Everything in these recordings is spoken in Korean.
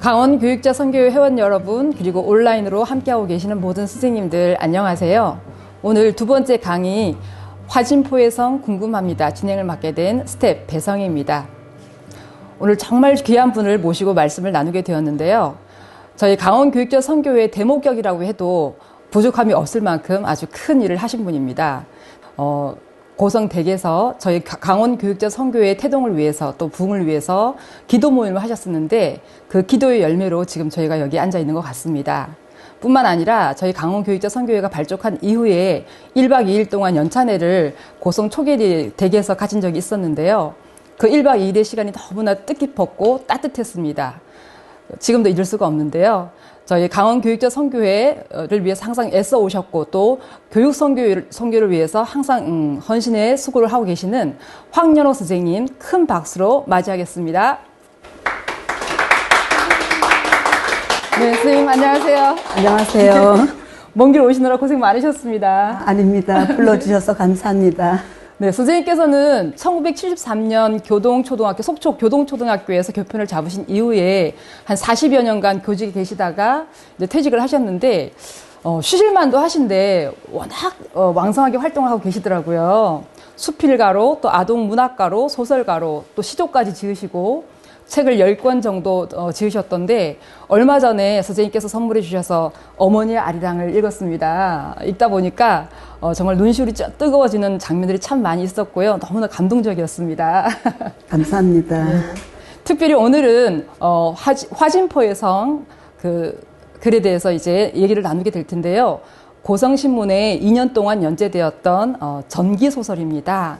강원교육자 선교회 회원 여러분, 그리고 온라인으로 함께하고 계시는 모든 선생님들 안녕하세요. 오늘 두 번째 강의 화진포의 성 궁금합니다 진행을 맡게 된 스텝 배성희입니다. 오늘 정말 귀한 분을 모시고 말씀을 나누게 되었는데요. 저희 강원교육자 선교회 대목격이라고 해도 부족함이 없을 만큼 아주 큰 일을 하신 분입니다. 고성 댁에서 저희 강원교육자 선교회 태동을 위해서 또 부흥을 위해서 기도 모임을 하셨었는데 그 기도의 열매로 지금 저희가 여기 앉아 있는 것 같습니다. 뿐만 아니라 저희 강원교육자 선교회가 발족한 이후에 1박 2일 동안 연찬회를 고성 초계 댁에서 가진 적이 있었는데요. 그 1박 2일의 시간이 너무나 뜻깊었고 따뜻했습니다. 지금도 잊을 수가 없는데요. 저희 강원교육자 선교회를 위해서 항상 애써 오셨고 또 교육 선교를 위해서 항상 헌신의 수고를 하고 계시는 황연호 선생님 큰 박수로 맞이하겠습니다. 네, 선생님 안녕하세요. 안녕하세요. 먼 길 오시느라 고생 많으셨습니다. 아닙니다. 불러주셔서 감사합니다. 네, 선생님께서는 1973년 교동초등학교, 속초 교동초등학교에서 교편을 잡으신 이후에 한 40여 년간 교직에 계시다가 이제 퇴직을 하셨는데, 쉬실만도 하신데 워낙 왕성하게 활동을 하고 계시더라고요. 수필가로, 또 아동문학가로, 소설가로, 또 시조까지 지으시고, 책을 10권 정도 지으셨던데 얼마 전에 선생님께서 선물해 주셔서 어머니의 아리랑을 읽었습니다. 읽다 보니까 정말 눈시울이 뜨거워지는 장면들이 참 많이 있었고요. 너무나 감동적이었습니다. 감사합니다. 네. 특별히 오늘은 화진포의 성 글에 대해서 이제 얘기를 나누게 될 텐데요. 고성신문에 2년 동안 연재되었던 전기소설입니다.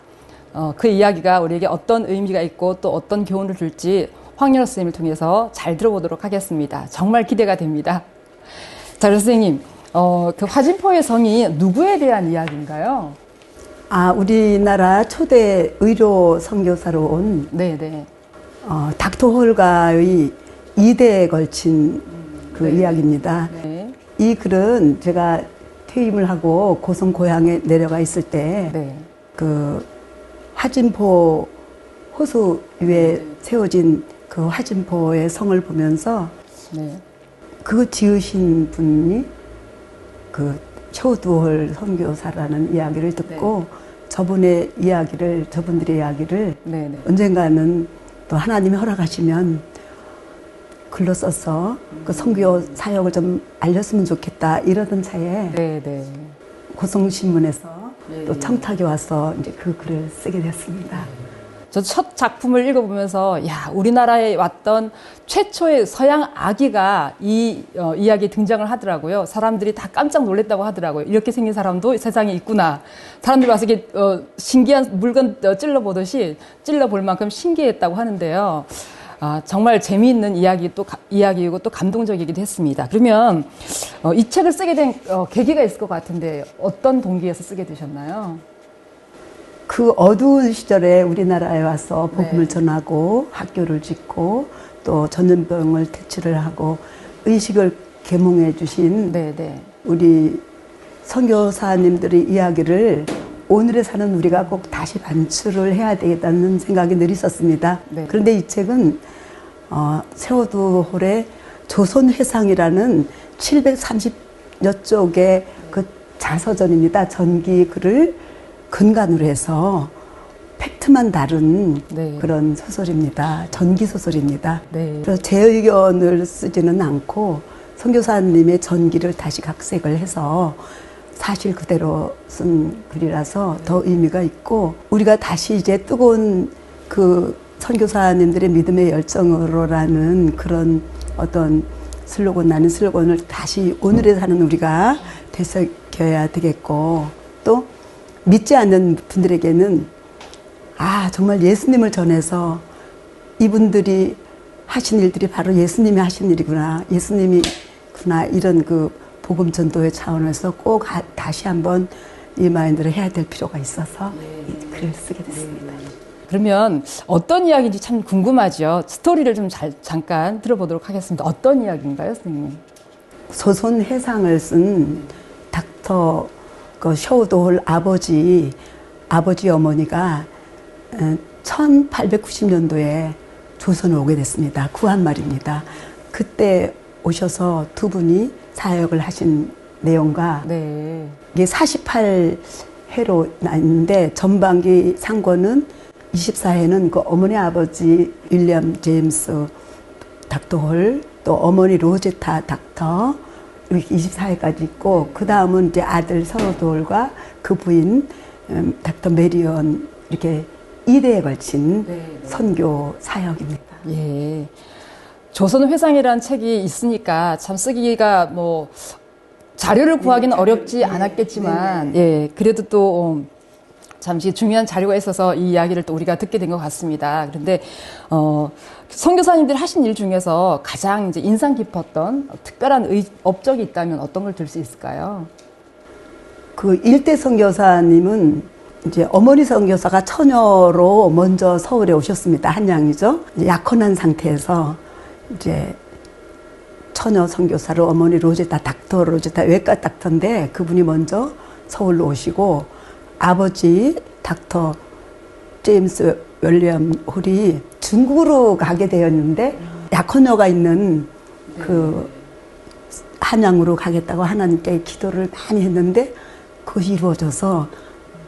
그 이야기가 우리에게 어떤 의미가 있고 또 어떤 교훈을 줄지 황연호 선생님을 통해서 잘 들어보도록 하겠습니다. 정말 기대가 됩니다. 자, 선생님, 그 화진포의 성이 누구에 대한 이야기인가요? 우리나라 초대 의료 선교사로 온 네네. 닥터 홀가의 2대에 걸친 그 이야기입니다. 네. 이 글은 제가 퇴임을 하고 고성 고향에 내려가 있을 때 그 화진포 호수 위에 세워진 그 화진포의 성을 보면서 그 지으신 분이 그 최우두홀 선교사라는 이야기를 듣고 저분들의 이야기를 언젠가는 또 하나님이 허락하시면 글로 써서 그 선교 사역을 좀 알렸으면 좋겠다 이러던 차에 고성신문에서 또 청탁이 와서 이제 그 글을 쓰게 됐습니다. 저 첫 작품을 읽어보면서 우리나라에 왔던 최초의 서양 아기가 이 이야기에 등장을 하더라고요. 사람들이 다 깜짝 놀랐다고 하더라고요. 이렇게 생긴 사람도 세상에 있구나. 사람들이 와서 이렇게 신기한 물건 찔러보듯이 찔러볼 만큼 신기했다고 하는데요. 정말 재미있는 이야기이고 또 감동적이기도 했습니다. 그러면 이 책을 쓰게 된 계기가 있을 것 같은데 어떤 동기에서 쓰게 되셨나요? 그 어두운 시절에 우리나라에 와서 복음을 전하고 학교를 짓고 또 전염병을 퇴치를 하고 의식을 계몽해 주신 우리 선교사님들의 이야기를 오늘에 사는 우리가 꼭 다시 반출을 해야 되겠다는 생각이 늘 있었습니다. 그런데 이 책은 세워두홀의 조선회상이라는 730여 쪽의 그 자서전입니다. 전기 글을 근간으로 해서 팩트만 다룬 그런 소설입니다. 전기소설입니다. 그래서 제 의견을 쓰지는 않고 선교사님의 전기를 다시 각색을 해서 사실 그대로 쓴 글이라서 더 의미가 있고 우리가 다시 이제 뜨거운 그 선교사님들의 믿음의 열정으로라는 그런 어떤 나는 슬로건을 다시 오늘에 사는 우리가 되새겨야 되겠고 또 믿지 않는 분들에게는 정말 예수님을 전해서 이분들이 하신 일들이 바로 예수님이 하신 일이구나 예수님이구나 이런 그 복음 전도의 차원에서 꼭 다시 한번 이 마인드를 해야 될 필요가 있어서 이 글을 쓰게 됐습니다. 그러면 어떤 이야기인지 참 궁금하죠. 스토리를 좀 잠깐 들어보도록 하겠습니다. 어떤 이야기인가요, 선생님? 조선 해상을 쓴 닥터 셔우도홀 아버지 어머니가 1890년도에 조선에 오게 됐습니다. 구한말입니다. 그때 오셔서 두 분이 사역을 하신 내용과 네. 이게 48회로 나있는데 전반기 상고는 24회는 그 어머니 아버지 윌리엄 제임스 닥터 홀, 또 어머니 로제타 닥터 이렇게 24회까지 있고 그 다음은 이제 아들 서로도 홀과 그 부인 닥터 메리언 이렇게 2대에 걸친 선교 사역입니다. 예. 조선 회상이라는 책이 있으니까 참 쓰기가 뭐 자료를 구하기는 어렵지 않았겠지만 예, 그래도 또 잠시 중요한 자료가 있어서 이 이야기를 또 우리가 듣게 된 것 같습니다. 그런데 선교사님들 하신 일 중에서 가장 이제 인상 깊었던 특별한 업적이 있다면 어떤 걸 들 수 있을까요? 그 일대 선교사님은 이제 어머니 선교사가 처녀로 먼저 서울에 오셨습니다. 한양이죠. 약혼한 상태에서 이제 처녀 선교사로 어머니 로제타 닥터 로제타 외과 닥터인데 그분이 먼저 서울로 오시고 아버지 닥터 제임스 윌리엄 홀이 중국으로 가게 되었는데 약혼녀가 있는 그 한양으로 가겠다고 하나님께 기도를 많이 했는데 그것이 이루어져서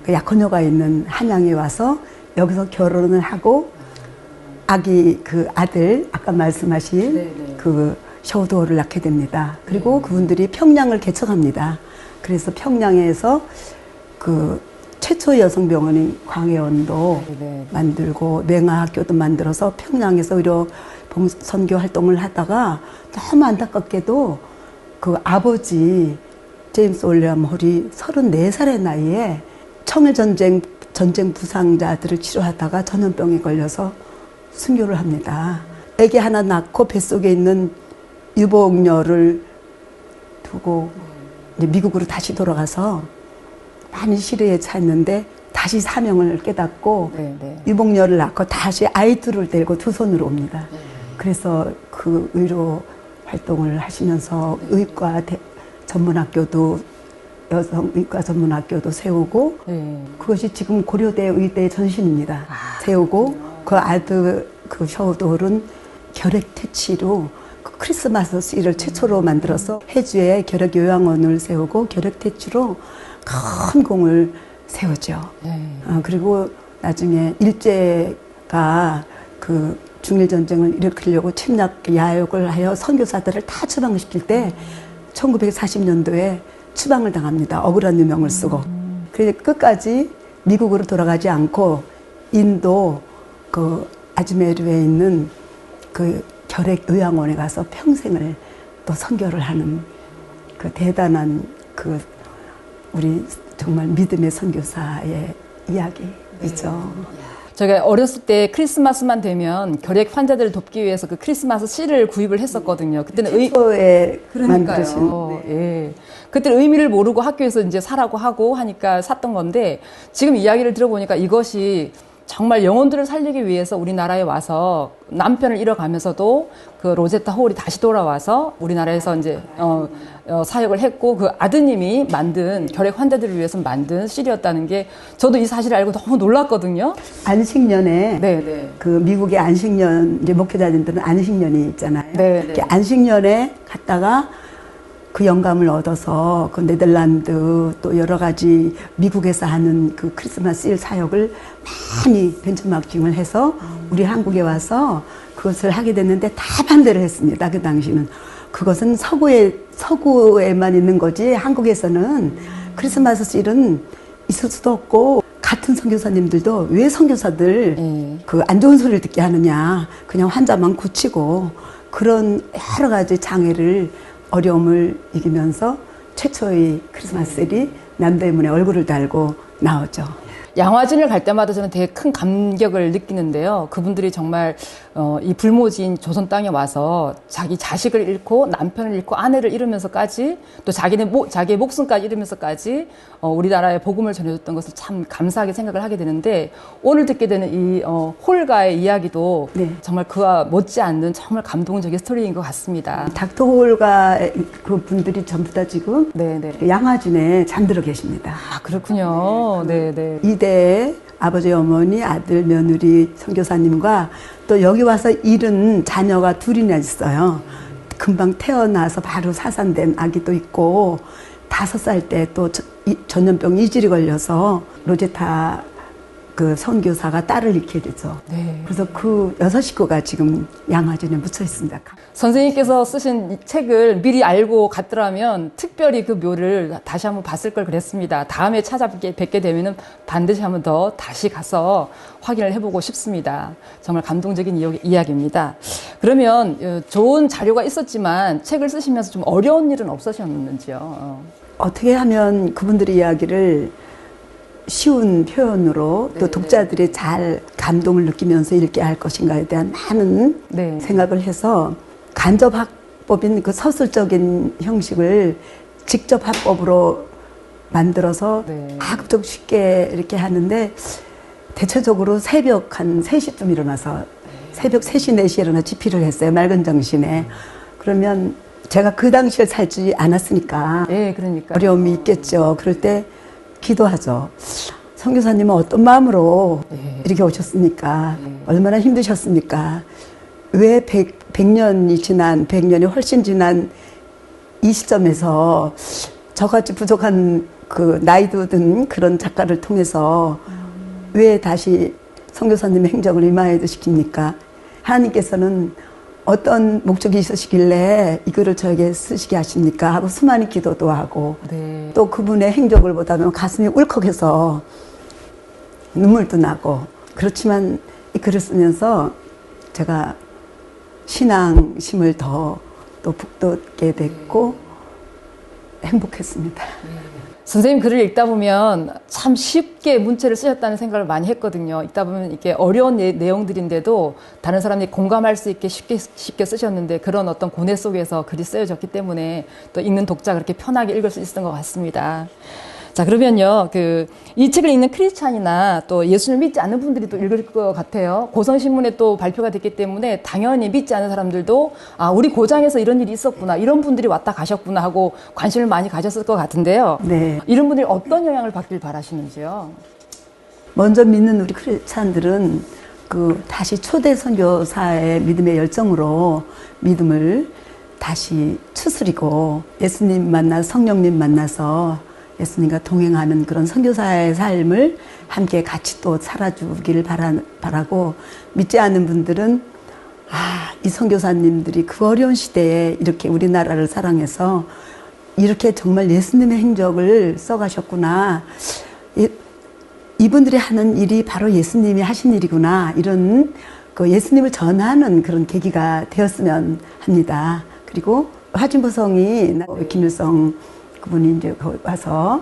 그 약혼녀가 있는 한양에 와서 여기서 결혼을 하고 아기 그 아들 아까 말씀하신 그 셔우도어를 낳게 됩니다. 그리고 그분들이 평양을 개척합니다. 그래서 평양에서 그 최초 여성병원인 광해원도 만들고 맹아학교도 만들어서 평양에서 의료 선교 활동을 하다가 너무 안타깝게도 그 아버지 제임스 윌리엄 홀이 34살의 나이에 청일전쟁 부상자들을 치료하다가 전염병에 걸려서 순교를 합니다. 애기 하나 낳고 뱃속에 있는 유복녀를 두고 이제 미국으로 다시 돌아가서 많이 시리에 찼는데 다시 사명을 깨닫고 유복녀를 낳고 다시 아이 둘을 데리고 두 손으로 옵니다. 그래서 그 의료 활동을 하시면서 의과 전문학교도 여성의과 전문학교도 세우고 그것이 지금 고려대 의대 전신입니다. 세우고 그 아들 그 셔우도홀은 결핵퇴치로 그 크리스마스 씨를 최초로 만들어서 해주에 결핵요양원을 세우고 결핵퇴치로 큰 공을 세우죠. 그리고 나중에 일제가 그 중일전쟁을 일으키려고 침략 야욕을 하여 선교사들을 다 추방시킬 때 1940년도에 추방을 당합니다. 억울한 누명을 쓰고. 그래서 끝까지 미국으로 돌아가지 않고 인도 그 아즈메르에 있는 그 결핵요양원에 가서 평생을 또 선교를 하는 그 대단한 그 우리 정말 믿음의 선교사의 이야기이죠. 제가 어렸을 때 크리스마스만 되면 결핵 환자들을 돕기 위해서 그 크리스마스 씨를 구입을 했었거든요. 그때는 최초에 그러니까요. 예. 그때는 의미를 모르고 학교에서 이제 사라고 하고 하니까 샀던 건데 지금 이야기를 들어보니까 이것이 정말 영혼들을 살리기 위해서 우리나라에 와서 남편을 잃어가면서도 그 로제타 홀이 다시 돌아와서 우리나라에서 이제 사역을 했고 그 아드님이 만든 결핵 환자들을 위해서 만든 실이었다는 게 저도 이 사실을 알고 너무 놀랐거든요. 안식년에 그 미국의 안식년 이제 목회자님들은 안식년이 있잖아요. 이렇게 안식년에 갔다가 그 영감을 얻어서 그 네덜란드 또 여러 가지 미국에서 하는 그 크리스마스 일 사역을 많이 벤처마킹을 해서 우리 한국에 와서 그것을 하게 됐는데 다 반대를 했습니다. 그 당시는. 그것은 서구에만 있는 거지 한국에서는 크리스마스 일은 있을 수도 없고 같은 선교사님들도 왜 선교사들 그 안 좋은 소리를 듣게 하느냐. 그냥 환자만 고치고 그런 여러 가지 장애를 어려움을 이기면서 최초의 크리스마스일이 남대문에 얼굴을 달고 나오죠. 양화진을 갈 때마다 저는 되게 큰 감격을 느끼는데요. 그분들이 정말 이 불모지인 조선 땅에 와서 자기 자식을 잃고 남편을 잃고 아내를 잃으면서까지 또 자기의 목숨까지 잃으면서까지 우리나라에 복음을 전해줬던 것을 참 감사하게 생각을 하게 되는데 오늘 듣게 되는 이 홀가의 이야기도 정말 그와 못지않는 정말 감동적인 스토리인 것 같습니다. 닥터 홀가 그 분들이 전부 다 지금 양화진에 잠들어 계십니다. 아, 그렇군요. 네네. 이대 아버지, 어머니, 아들, 며느리 선교사님과 또 여기 와서 잃은 자녀가 둘이나 있어요. 금방 태어나서 바로 사산된 아기도 있고 5살 때 또 전염병 이질이 걸려서 로제타 그 선교사가 딸을 잃게 되죠. 네. 그래서 그 6식구가 지금 양화진에 묻혀 있습니다. 선생님께서 쓰신 이 책을 미리 알고 갔더라면 특별히 그 묘를 다시 한번 봤을 걸 그랬습니다. 다음에 뵙게 되면은 반드시 한번 더 다시 가서 확인을 해보고 싶습니다. 정말 감동적인 이야기입니다. 그러면 좋은 자료가 있었지만 책을 쓰시면서 좀 어려운 일은 없으셨는지요? 어떻게 하면 그분들의 이야기를 쉬운 표현으로 또 독자들이 잘 감동을 느끼면서 읽게 할 것인가에 대한 많은 생각을 해서 간접 학법인 그 서술적인 형식을 직접 학법으로 만들어서 가급적 쉽게 이렇게 하는데 대체적으로 새벽 한 3시쯤 일어나서 새벽 3시, 4시에 일어나 집필을 했어요. 맑은 정신에. 그러면 제가 그 당시에 살지 않았으니까 그러니까 어려움이 있겠죠. 그럴 때 기도하죠. 선교사님은 어떤 마음으로 이렇게 오셨습니까? 얼마나 힘드셨습니까? 왜 100년이 훨씬 지난 이 시점에서 저같이 부족한 그 나이도 든 그런 작가를 통해서 왜 다시 선교사님의 행적을 임하여도 시킵니까? 하나님께서는 어떤 목적이 있으시길래 이 글을 저에게 쓰시게 하십니까? 하고 수많은 기도도 하고 또 그분의 행적을 보다 보면 가슴이 울컥해서 눈물도 나고 그렇지만 이 글을 쓰면서 제가 신앙심을 더 또 북돋게 됐고 행복했습니다. 선생님 글을 읽다 보면 참 쉽게 문체를 쓰셨다는 생각을 많이 했거든요. 읽다 보면 이게 어려운 내용들인데도 다른 사람이 공감할 수 있게 쉽게 쓰셨는데 그런 어떤 고뇌 속에서 글이 쓰여졌기 때문에 또 읽는 독자가 그렇게 편하게 읽을 수 있었던 것 같습니다. 자, 그러면요, 이 책을 읽는 크리스찬이나 또 예수를 믿지 않는 분들이 또 읽을 것 같아요. 고성신문에 또 발표가 됐기 때문에 당연히 믿지 않는 사람들도 우리 고장에서 이런 일이 있었구나, 이런 분들이 왔다 가셨구나 하고 관심을 많이 가졌을 것 같은데요. 이런 분들이 어떤 영향을 받길 바라시는지요? 먼저 믿는 우리 크리스찬들은 다시 초대 선교사의 믿음의 열정으로 믿음을 다시 추스리고 예수님 성령님 만나서 예수님과 동행하는 그런 선교사의 삶을 함께 같이 또 살아주기를 바라고 믿지 않는 분들은 이 선교사님들이 그 어려운 시대에 이렇게 우리나라를 사랑해서 이렇게 정말 예수님의 행적을 써가셨구나. 이분들이 하는 일이 바로 예수님이 하신 일이구나. 이런 예수님을 전하는 그런 계기가 되었으면 합니다. 그리고 화진보성이 김일성 그분이 이제 거기 와서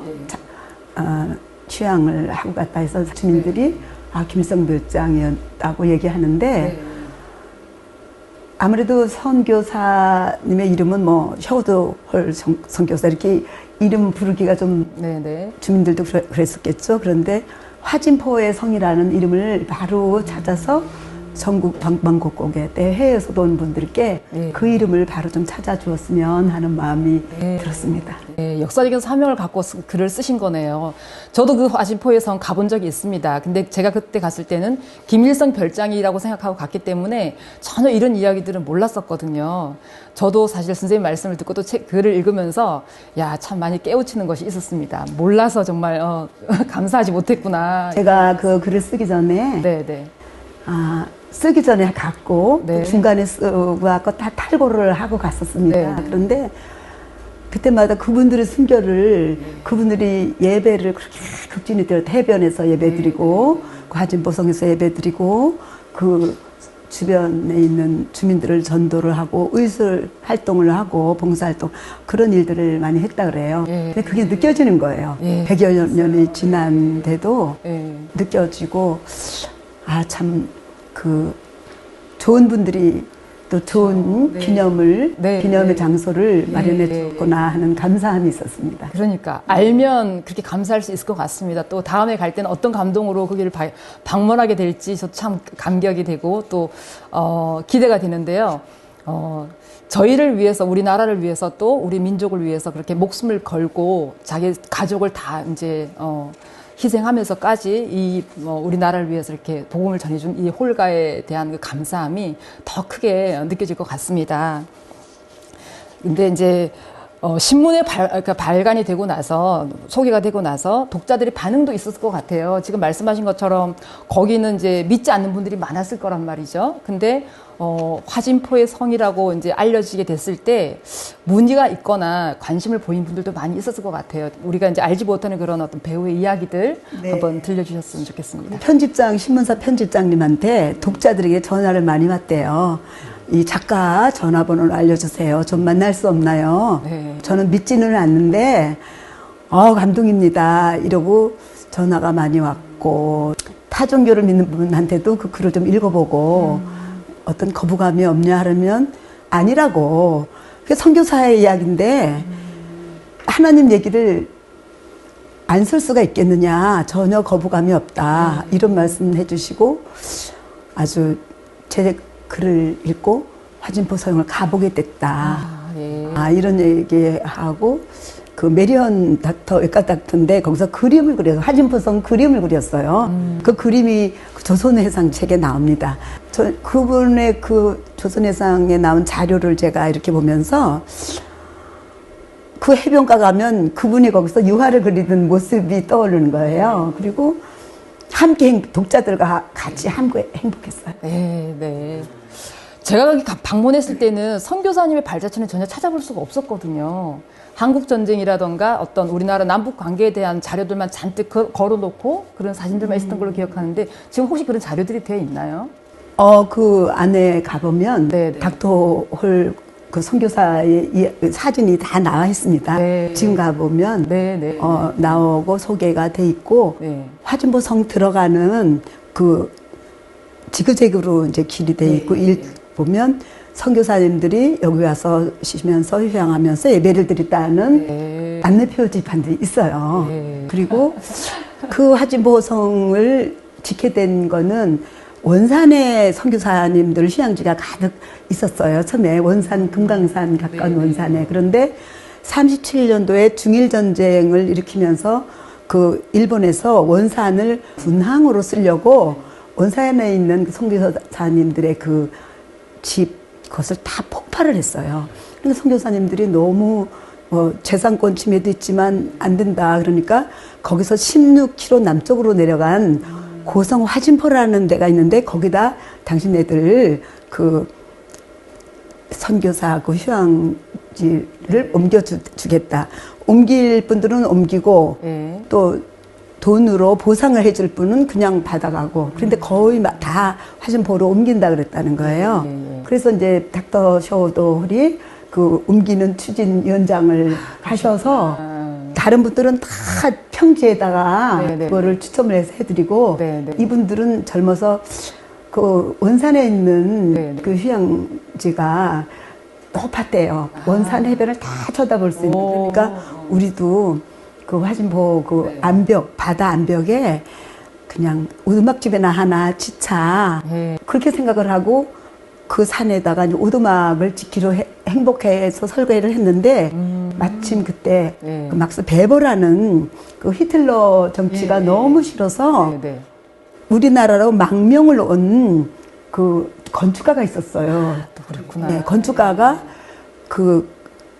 취향을 하고 갔다 해서 주민들이 김일성 묘장이었다고 얘기하는데 아무래도 선교사님의 이름은 셔우드홀 선교사 이렇게 이름 부르기가 좀 주민들도 그랬었겠죠. 그런데 화진포의 성이라는 이름을 바로 찾아서 전국 방방곡곡에 해외에서도 온 분들께 그 이름을 바로 좀 찾아주었으면 하는 마음이 들었습니다. 역사적인 사명을 갖고 글을 쓰신 거네요. 저도 그 화진포의 성 가본 적이 있습니다. 근데 제가 그때 갔을 때는 김일성 별장이라고 생각하고 갔기 때문에 전혀 이런 이야기들은 몰랐었거든요. 저도 사실 선생님 말씀을 듣고 또 글을 읽으면서 참 많이 깨우치는 것이 있었습니다. 몰라서 정말 감사하지 못했구나. 제가 그 글을 쓰기 전에 쓰기 전에 갔고 중간에 쓰고 다 탈고를 하고 갔었습니다. 그런데 그때마다 그분들의 순교를 그분들이 예배를 그렇게 극진히 드렸다. 해변에서 예배드리고 화진보성에서 예배드리고 그 주변에 있는 주민들을 전도를 하고 의술 활동을 하고 봉사활동 그런 일들을 많이 했다 그래요. 근데 그게 느껴지는 거예요. 100여 년이 지난데도 느껴지고 참 좋은 분들이 또 좋은 기념의 장소를 마련해 줬구나 하는 감사함이 있었습니다. 그러니까 알면 그렇게 감사할 수 있을 것 같습니다. 또 다음에 갈 때는 어떤 감동으로 거기를 방문하게 될지 저 참 감격이 되고 또 기대가 되는데요. 저희를 위해서 우리나라를 위해서 또 우리 민족을 위해서 그렇게 목숨을 걸고 자기 가족을 다 이제 희생하면서까지 우리나라를 위해서 이렇게 복음을 전해준 이 홀가에 대한 그 감사함이 더 크게 느껴질 것 같습니다. 근데 이제 신문에 그러니까 발간이 되고 나서 소개가 되고 나서 독자들이 반응도 있었을 것 같아요. 지금 말씀하신 것처럼 거기는 이제 믿지 않는 분들이 많았을 거란 말이죠. 근데 화진포의 성이라고 이제 알려지게 됐을 때 문의가 있거나 관심을 보인 분들도 많이 있었을 것 같아요. 우리가 이제 알지 못하는 그런 어떤 배우의 이야기들 네. 한번 들려주셨으면 좋겠습니다. 편집장, 신문사 편집장님한테 독자들에게 전화를 많이 받대요. 이 작가 전화번호를 알려주세요. 좀 만날 수 없나요? 네. 저는 믿지는 않는데, 감동입니다. 이러고 전화가 많이 왔고, 타종교를 믿는 분한테도 그 글을 좀 읽어보고, 어떤 거부감이 없냐 하면 아니라고. 그게 선교사의 이야기인데, 하나님 얘기를 안 쓸 수가 있겠느냐. 전혀 거부감이 없다. 이런 말씀 해주시고, 아주 제 글을 읽고 화진포 성을 가보게 됐다. 예. 이런 얘기하고, 그 메리언 닥터, 외과 닥터인데 거기서 그림을 그려서 화진포 성 그림을 그렸어요. 그 그림이 조선해상 책에 나옵니다. 그분의 그 조선해상에 나온 자료를 제가 이렇게 보면서 그 해변가 가면 그분이 거기서 유화를 그리던 모습이 떠오르는 거예요. 그리고 함께 독자들과 같이 함께 행복했어요. 네, 네. 제가 거기 방문했을 때는 선교사님의 발자취는 전혀 찾아볼 수가 없었거든요. 한국 전쟁이라던가 어떤 우리나라 남북 관계에 대한 자료들만 잔뜩 걸어놓고 그런 사진들만 있었던 걸로 기억하는데 지금 혹시 그런 자료들이 되어 있나요? 그 안에 가보면 네네. 닥터홀 그 선교사의 사진이 다 나와 있습니다. 네. 지금 가보면 네네. 나오고 소개가 돼 있고 네. 화진보 성 들어가는 그 지그재그로 이제 길이 돼 있고 보면 선교사님들이 여기 와서 쉬면서 휴양하면서 예배를 드렸다는 네. 안내 표지판들이 있어요. 네. 그리고 그 화진보 성을 짓게 된 거는 원산에 선교사님들 휴양지가 가득 있었어요. 처음에 원산, 금강산 가까운 원산에. 그런데 37년도에 중일전쟁을 일으키면서 그 일본에서 원산을 분항으로 쓰려고 원산에 있는 선교사님들의 그 집, 그것을 다 폭발을 했어요. 그러니까 선교사님들이 너무 재산권 침해도 있지만 안 된다. 그러니까 거기서 16km 남쪽으로 내려간 고성 화진포라는 데가 있는데 거기다 당신네들 그 선교사 그 휴양지를 옮겨주겠다. 옮길 분들은 옮기고 또 돈으로 보상을 해줄 분은 그냥 받아가고 그런데 거의 다 화진포로 옮긴다 그랬다는 거예요. 그래서 이제 닥터 셔도홀이 그 옮기는 추진위원장을 하셔서 다른 분들은 다 평지에다가 그거를 추첨을 해서 해드리고 이분들은 젊어서 그 원산에 있는 그 휴양지가 높았대요. 원산 해변을 다 쳐다볼 수 있는. 그러니까 우리도 그 화진포 그 암벽, 바다 암벽에 그냥 오두막집에나 하나 치자. 그렇게 생각을 하고 그 산에다가 이제 오두막을 짓기로 행복해서 설계를 했는데 마침 그때 그 막스 베버라는 그 히틀러 정치가 너무 싫어서 우리나라로 망명을 온 그 건축가가 있었어요. 또 그렇구나. 네, 건축가가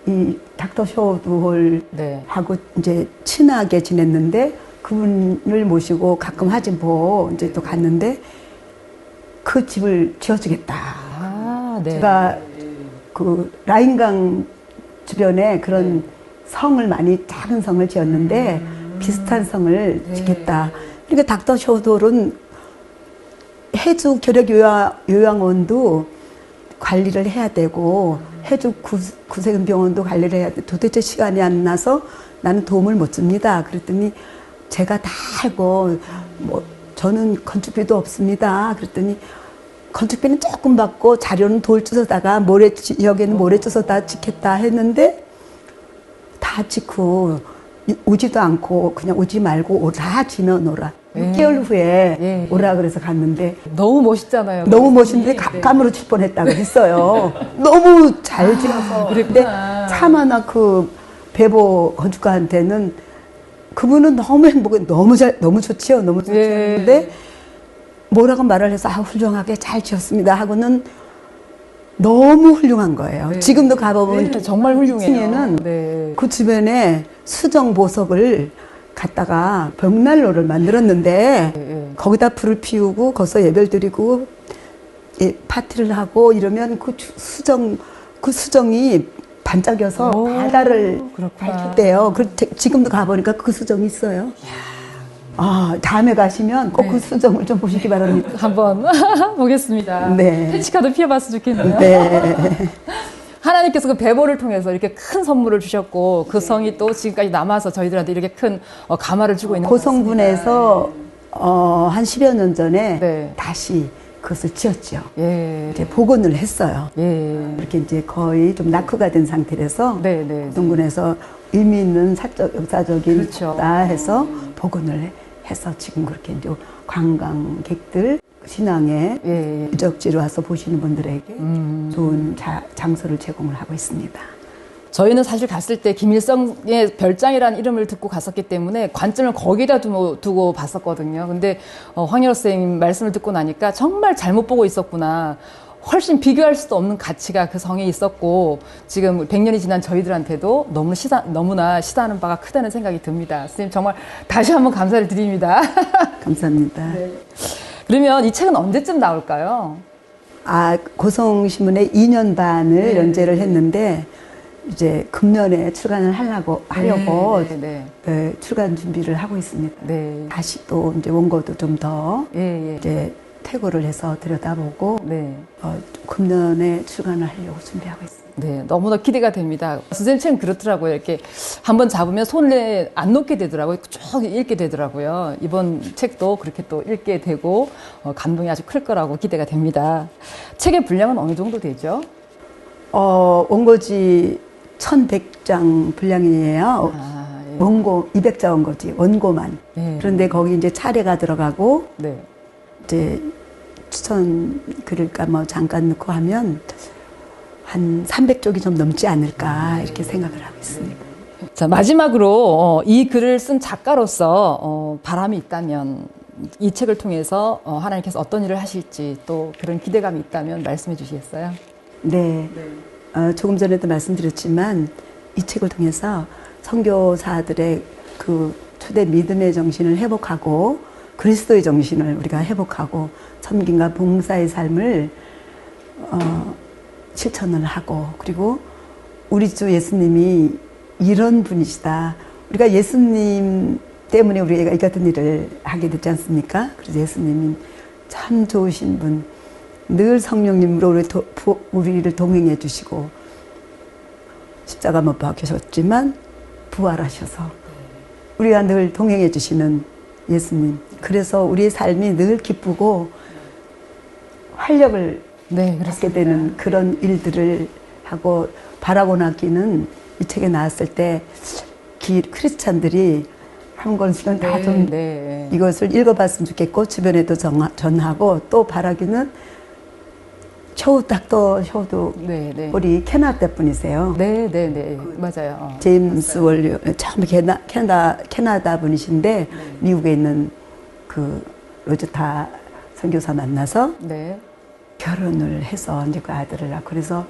이 닥터 셔도홀하고 이제 친하게 지냈는데 그분을 모시고 가끔 화진포 이제 또 갔는데 그 집을 지어주겠다. 제가 그 라인강 주변에 그런 성을 많이 작은 성을 지었는데 비슷한 성을 짓겠다. 그러니까 닥터 셔도홀은 해주 교력요양원도 관리를 해야 되고 해주 구세군병원도 관리를 해야 돼. 도대체 시간이 안 나서 나는 도움을 못 줍니다. 그랬더니 제가 다 하고 뭐 저는 건축비도 없습니다. 그랬더니 건축비는 조금 받고 자료는 돌 주워다가 여기는 모래 주워다 짓겠다 했는데 다 짓고 오지도 않고 그냥 오지 말고 다 지나노라. 6개월 후에 오라 그래서 갔는데 너무 멋있잖아요. 너무 멋있는데 갑감으로 칠 뻔했다고 했어요. 너무 잘 지어서. 그런데 차마나 그 배보 건축가한테는 그분은 너무 행복해, 너무 좋지요, 너무 좋지 했는데 뭐라고 말을 해서 훌륭하게 잘 지었습니다 하고는 너무 훌륭한 거예요. 네. 지금도 가보면 네, 정말 훌륭해요. 2층에는 네. 그 주변에 수정 보석을 갖다가 벽난로를 만들었는데 네. 거기다 불을 피우고 거기서 예배를 드리고 파티를 하고 이러면 그 수정이 반짝여서 오, 바다를 그렇구나. 밝힐 때요. 지금도 가보니까 그 수정이 있어요. 다음에 가시면 꼭 그 수정을 좀 보시기 바랍니다. 한번 보겠습니다. 네. 패치카드 피해봤으면 좋겠네요. 네. 하나님께서 그 배보를 통해서 이렇게 큰 선물을 주셨고 그 성이 또 지금까지 남아서 저희들한테 이렇게 큰 가마를 주고 있는 것 같습니다. 고성군에서 한 10여 년 전에 네. 다시 그것을 지었죠. 예. 이제 복원을 했어요. 예. 이렇게 이제 거의 좀 낙후가 된 상태라서 네, 네. 고성군에서 의미 있는 사적 역사적인 그렇죠. 다 해서 복원을 해서 지금 그렇게 이제 관광객들 신앙의 예, 예. 유적지로 와서 보시는 분들에게 좋은 장소를 제공을 하고 있습니다. 저희는 사실 갔을 때 김일성의 별장이라는 이름을 듣고 갔었기 때문에 관점을 거기다 두고 봤었거든요. 근데 황현호 선생님 말씀을 듣고 나니까 정말 잘못 보고 있었구나. 훨씬 비교할 수도 없는 가치가 그 성에 있었고 지금 100년이 지난 저희들한테도 너무나 시사하는 바가 크다는 생각이 듭니다. 선생님 정말 다시 한번 감사를 드립니다. 감사합니다. 네. 그러면 이 책은 언제쯤 나올까요? 고성신문에 2년 반을 연재를 했는데 이제 금년에 출간을 하려고 출간 준비를 하고 있습니다. 네. 다시 또 이제 원고도 좀 더 예, 예. 이제 퇴고를 해서 들여다보고 네. 금년에 출간을 하려고 준비하고 있습니다. 네, 너무나 기대가 됩니다. 선생님 책은 그렇더라고요. 이렇게 한번 잡으면 손에 안 놓게 되더라고요. 쭉 읽게 되더라고요. 이번 책도 그렇게 또 읽게 되고 감동이 아주 클 거라고 기대가 됩니다. 책의 분량은 어느 정도 되죠? 원고지 1100장 분량이에요. 예. 원고 200자 원고지, 원고만. 네. 그런데 거기 이제 차례가 들어가고 네. 이제 추천 글일까 뭐 잠깐 넣고 하면 한 300쪽이 좀 넘지 않을까 이렇게 생각을 하고 있습니다. 자, 마지막으로 이 글을 쓴 작가로서 바람이 있다면 이 책을 통해서 하나님께서 어떤 일을 하실지 또 그런 기대감이 있다면 말씀해 주시겠어요? 네. 조금 전에도 말씀드렸지만 이 책을 통해서 선교사들의 그 초대 믿음의 정신을 회복하고 그리스도의 정신을 우리가 회복하고 섬김과 봉사의 삶을 실천을 하고 그리고 우리 주 예수님이 이런 분이시다. 우리가 예수님 때문에 우리가 이 같은 일을 하게 되지 않습니까? 그래서 예수님이 참 좋으신 분, 늘 성령님으로 우리를 동행해 주시고 십자가 못 박히셨지만 부활하셔서 우리가 늘 동행해 주시는 예수님. 그래서 우리의 삶이 늘 기쁘고 활력을 갖게 되는 그런 일들을 하고 바라고 나기는 이 책에 나왔을 때 크리스찬들이 한 권씩은 다 좀 이것을 읽어봤으면 좋겠고 주변에도 전하고 또 바라기는 쇼도 우리 캐나다 분이세요. 네, 맞아요. 제임스 월류 참 캐나다 분이신데 미국에 있는 그 로즈타 선교사 만나서 결혼을 해서 이제 그 아들을 낳고 그래서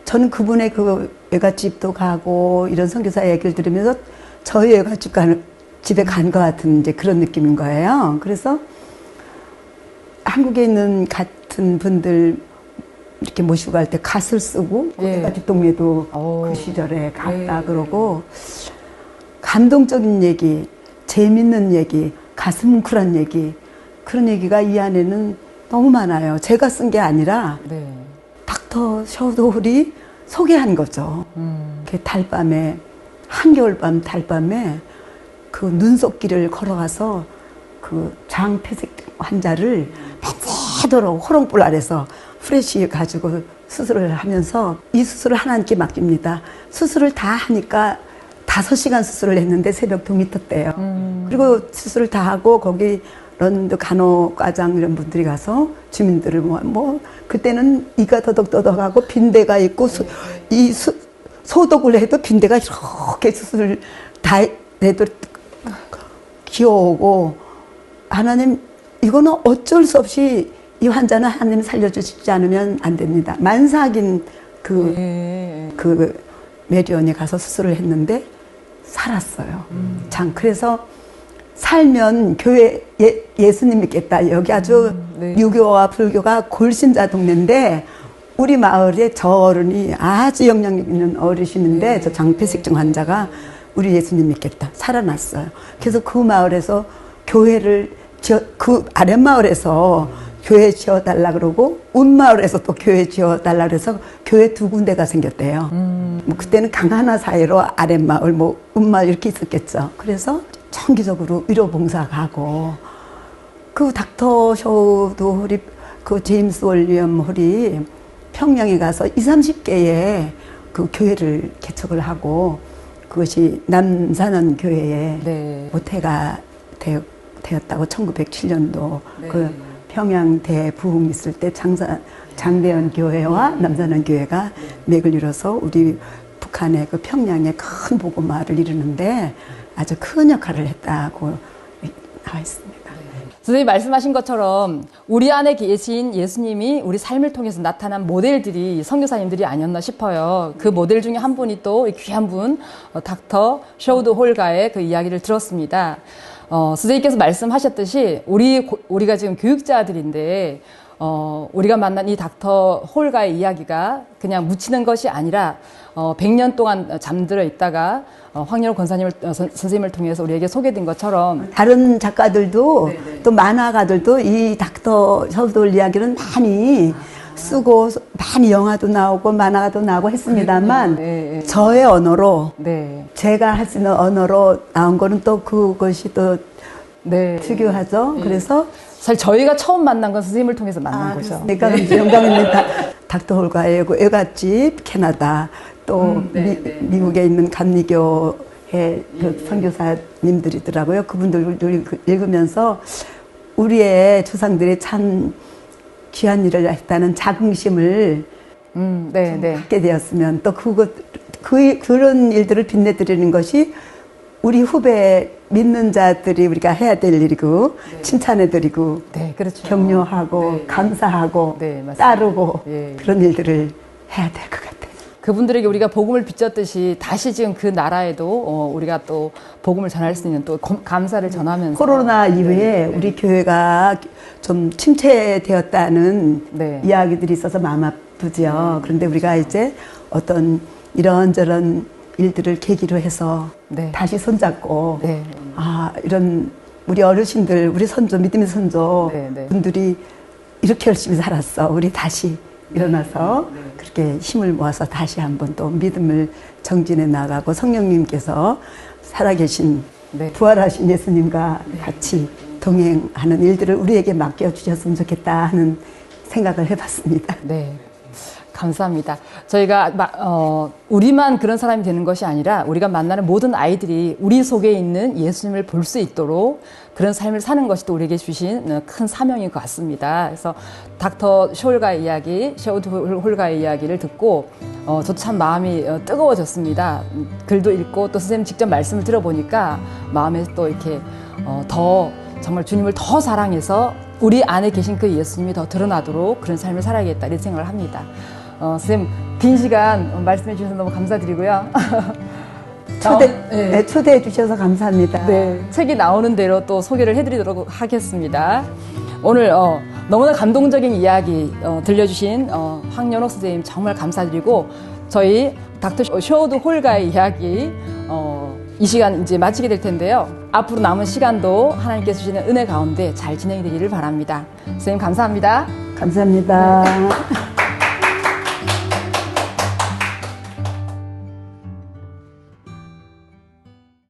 저는 그분의 그 외갓집도 가고 이런 선교사 얘기를 들으면서 저희 집에 간 것 같은 이제 그런 느낌인 거예요. 그래서 한국에 있는 같은 분들 이렇게 모시고 갈 때 갓을 쓰고 외갓집 동네도 그 시절에 갔다 그러고 감동적인 얘기, 재밌는 얘기, 가슴 뭉클한 얘기 그런 얘기가 이 안에는 너무 많아요. 제가 쓴 게 아니라 닥터 셔도울이 소개한 거죠. 그 달밤에 한겨울밤 달밤에 그 눈속길을 걸어가서 그 장폐색 환자를 밤새도록 호롱불 아래서 프레쉬 가지고 수술을 하면서 이 수술을 하나님께 맡깁니다. 수술을 다 하니까 5시간 수술을 했는데 새벽 2m 때요. 그리고 수술을 다 하고 거기 런던 간호과장 이런 분들이 가서 주민들을 그때는 이가 더덕더덕하고 빈대가 있고 소독을 해도 빈대가 이렇게 수술을 다 해도 기어오고 하나님 이거는 어쩔 수 없이 이 환자는 하나님 살려주시지 않으면 안 됩니다. 만삭인 그 메리온에 가서 수술을 했는데 살았어요. 그래서 살면 교회 예수님 믿겠다. 여기 아주 네. 유교와 불교가 골신자 동네인데 우리 마을에 저 어른이 아주 영향력 있는 어르신인데 저 장폐식증 환자가 우리 예수님 믿겠다. 살아났어요. 그래서 그 마을에서 교회를 그 아랫마을에서 교회 지어달라 그러고 운마을에서 또 교회 지어달라 그래서 교회 2군데가 생겼대요. 뭐 그때는 강하나 사이로 아랫마을 뭐 운마을 이렇게 있었겠죠. 그래서 정기적으로 위로봉사 가고 그 닥터 쇼도 홀이 그 제임스 월리엄 홀이 평양에 가서 20-30개의 그 교회를 개척을 하고 그것이 남산원 교회에 네. 모태가 되었다고 1907년도 네. 그 평양 대부흥 있을 때 장대현 교회와 남산원 교회가 맥을 이뤄서 우리 북한의 그 평양에 큰 복음화를 이루는데 아주 큰 역할을 했다고 나와 있습니다. 선생님 말씀하신 것처럼 우리 안에 계신 예수님이 우리 삶을 통해서 나타난 모델들이 선교사님들이 아니었나 싶어요. 그 모델 중에 한 분이 또 귀한 분, 닥터 셔우드 홀가의 그 이야기를 들었습니다. 선생님께서 말씀하셨듯이 우리가 지금 교육자들인데 우리가 만난 이 닥터 홀가의 이야기가 그냥 묻히는 것이 아니라 100년 동안 잠들어 있다가 황연호 권사님을 선생님을 통해서 우리에게 소개된 것처럼 다른 작가들도 또 만화가들도 이 닥터 셔우드 이야기는 많이 쓰고 많이 영화도 나오고 만화도 나오고 했습니다만 저의 언어로 제가 할 수 있는 언어로 나온 거는 또 그것이 또 특유하죠. 그래서 사실 저희가 처음 만난 건 선생님을 통해서 만난 거죠. 그러니까 영광입니다. 닥터 홀가의 외갓집 캐나다 또 미국에 있는 감리교회 그 선교사님들이더라고요. 그분들 읽으면서 우리의 조상들이 참 귀한 일을 했다는 자긍심을 갖게 되었으면 또 그런 일들을 빛내드리는 것이 우리 후배 믿는 자들이 우리가 해야 될 일이고 칭찬해드리고 그렇죠. 격려하고 감사하고 따르고 그런 일들을 해야 될 것 같아요. 그분들에게 우리가 복음을 비쳤듯이 다시 지금 그 나라에도 우리가 또 복음을 전할 수 있는 또 감사를 전하면서 코로나 이후에 우리 교회가 좀 침체되었다는 이야기들이 있어서 마음 아프죠. 그런데 우리가 이제 어떤 이런저런 일들을 계기로 해서 다시 손잡고 이런 우리 어르신들 우리 선조 믿음의 선조 분들이 이렇게 열심히 살았어. 우리 다시 일어나서 그렇게 힘을 모아서 다시 한번 또 믿음을 정진해 나가고 성령님께서 살아계신 부활하신 예수님과 같이 동행하는 일들을 우리에게 맡겨주셨으면 좋겠다 하는 생각을 해봤습니다. 감사합니다. 저희가 우리만 그런 사람이 되는 것이 아니라 우리가 만나는 모든 아이들이 우리 속에 있는 예수님을 볼 수 있도록 그런 삶을 사는 것이 또 우리에게 주신 큰 사명인 것 같습니다. 그래서 닥터 숄가의 이야기, 셔우드 홀가의 이야기를 듣고 저도 참 마음이 뜨거워졌습니다. 글도 읽고 또 선생님 직접 말씀을 들어보니까 마음에 또 이렇게 더 정말 주님을 더 사랑해서 우리 안에 계신 그 예수님이 더 드러나도록 그런 삶을 살아야겠다 이런 생각을 합니다. 선생님 긴 시간 말씀해 주셔서 너무 감사드리고요. 초대해 주셔서 감사합니다. 책이 나오는 대로 또 소개를 해드리도록 하겠습니다. 오늘 너무나 감동적인 이야기 들려주신 황연호 선생님 정말 감사드리고 저희 닥터 셔우드 홀가의 이야기 이 시간 이제 마치게 될 텐데요. 앞으로 남은 시간도 하나님께서 주시는 은혜 가운데 잘 진행이 되기를 바랍니다. 선생님 감사합니다. 감사합니다.